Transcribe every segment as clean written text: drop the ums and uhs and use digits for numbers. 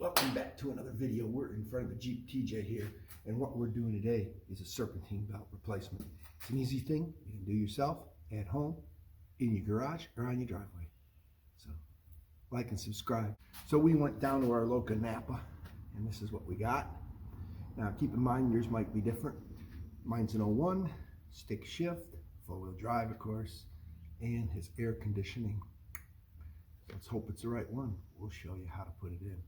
Welcome back to another video. We're in front of the Jeep TJ here, and what we're doing today is a serpentine belt replacement. It's an easy thing you can do yourself at home, in your garage, or on your driveway. So like and subscribe. So we went down to our local Napa, and this is what we got. Now keep in mind yours might be different. Mine's an 01, stick shift, four-wheel drive of course, and his air conditioning. Let's hope it's the right one. We'll show you how to put it in.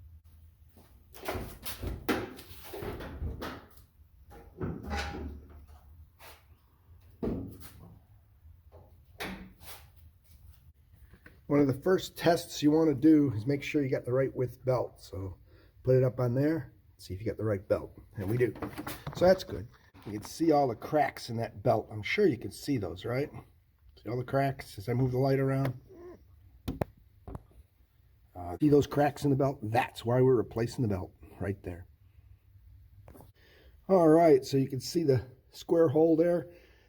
One of the first tests you want to do is make sure you got the right width belt. So put it up on there, see if you got the right belt. And we do. So that's good. You can see all the cracks in that belt. I'm sure you can see those, right? See all the cracks as I move the light around? See those cracks in the belt? That's why we're replacing the belt right there. All right, so you can see the square hole there.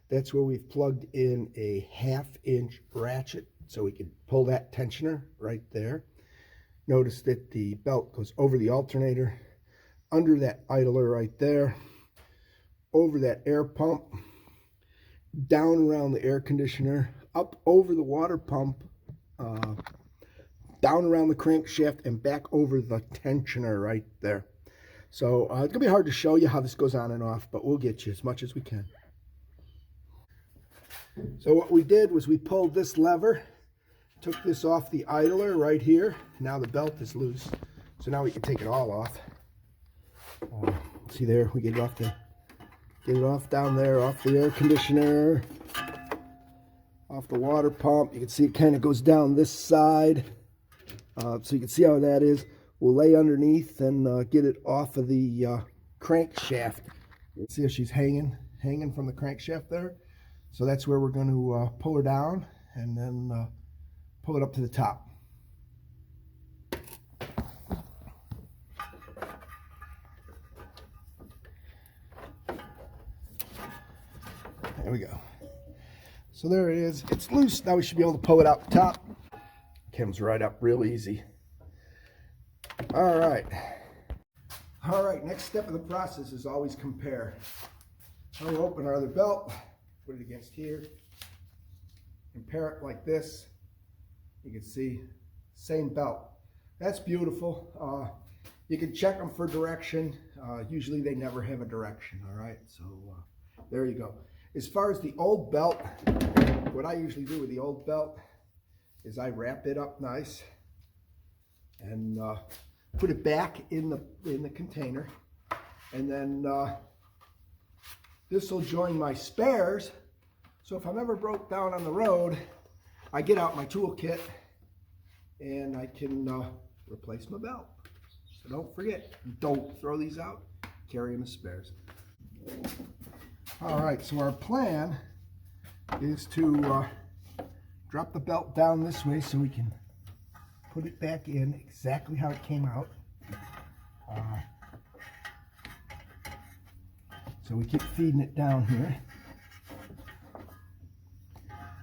That's where we've plugged in a 1/2-inch ratchet so we can pull that tensioner right there. Notice that the belt goes over the alternator, under that idler right there, over that air pump, down around the air conditioner, up over the water pump, down around the crankshaft, and back over the tensioner right there. So it's going to be hard to show you how this goes on and off, but we'll get you as much as we can. So what we did was we pulled this lever, took this off the idler right here. Now the belt is loose, so now we can take it all off. See there, we get it off down there, off the air conditioner, off the water pump. You can see it kind of goes down this side. So you can see how that is. We'll lay underneath and get it off of the crankshaft. See how she's hanging from the crankshaft there? So that's where we're going to pull her down and then pull it up to the top. There we go. So there it is. It's loose. Now we should be able to pull it out the top. Comes right up real easy. All right, next step of the process is always compare. Now we'll open our other belt, put it against here, compare it like this. You can see, same belt. That's beautiful. You can check them for direction. Usually they never have a direction, all right? So there you go. As far as the old belt, what I usually do with the old belt is I wrap it up nice and put it back in the container, and then this will join my spares. So if I'm ever broke down on the road, I get out my toolkit and I can replace my belt. So don't forget, don't throw these out, carry them as spares. All right, so our plan is to drop the belt down this way so we can put it back in exactly how it came out. So we keep feeding it down here.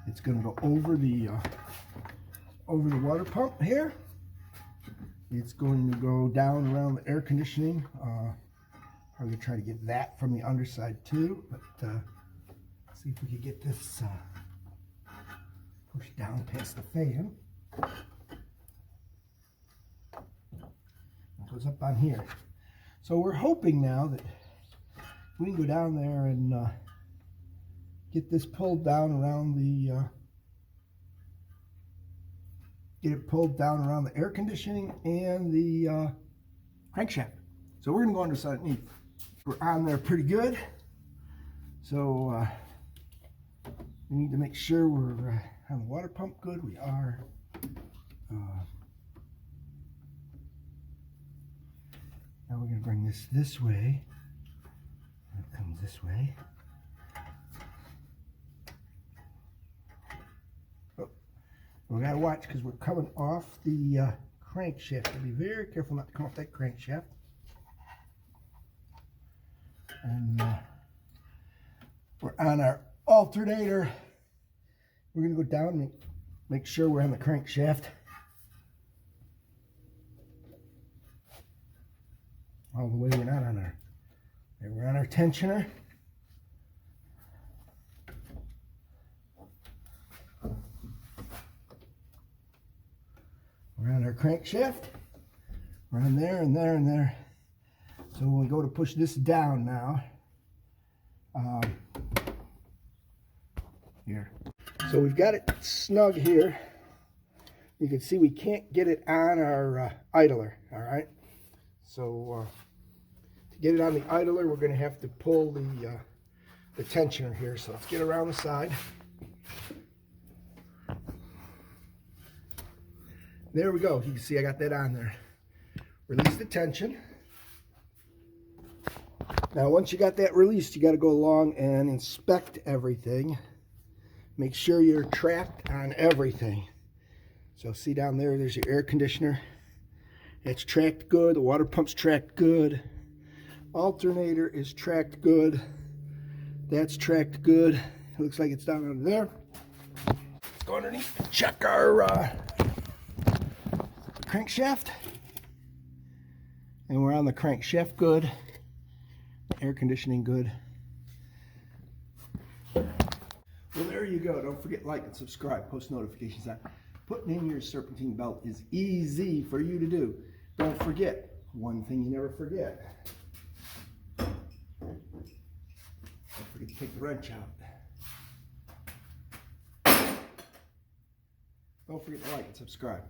It's going to go over the water pump here. It's going to go down around the air conditioning. I'm going to try to get that from the underside too, but see if we can get this pushed down past the fan. It goes up on here. So we're hoping now that we can go down there and get this pulled down around the air conditioning and the crankshaft. So we're going to go underneath. We're on there pretty good. So we need to make sure we're on the water pump good. We are. Now we're going to bring this way. It comes this way. Oh, we got to watch because we're coming off the crankshaft. So be very careful not to come off that crankshaft. And we're on our alternator. We're going to go down and make sure we're on the crankshaft. all the way. We're not on our, we're on our tensioner. We're on our crankshaft. We're on there and there and there. So when we go to push this down now, here. So we've got it snug here. You can see we can't get it on our idler, all right? So to get it on the idler, we're gonna have to pull the tensioner here. So let's get around the side. There we go. You can see I got that on there. Release the tension. Now once you got that released, you got to go along and inspect everything. Make sure you're tracked on everything. So see down there, there's your air conditioner. It's tracked good. The water pump's tracked good. Alternator is tracked good. That's tracked good. It looks like it's down under there. Let's go underneath and check our crankshaft. And we're on the crankshaft good. Air conditioning good. Well, there you go. Don't forget to like and subscribe, post notifications on. Putting in your serpentine belt is easy for you to do. Don't forget, one thing you never forget. Don't forget to take the wrench out. Don't forget to like and subscribe.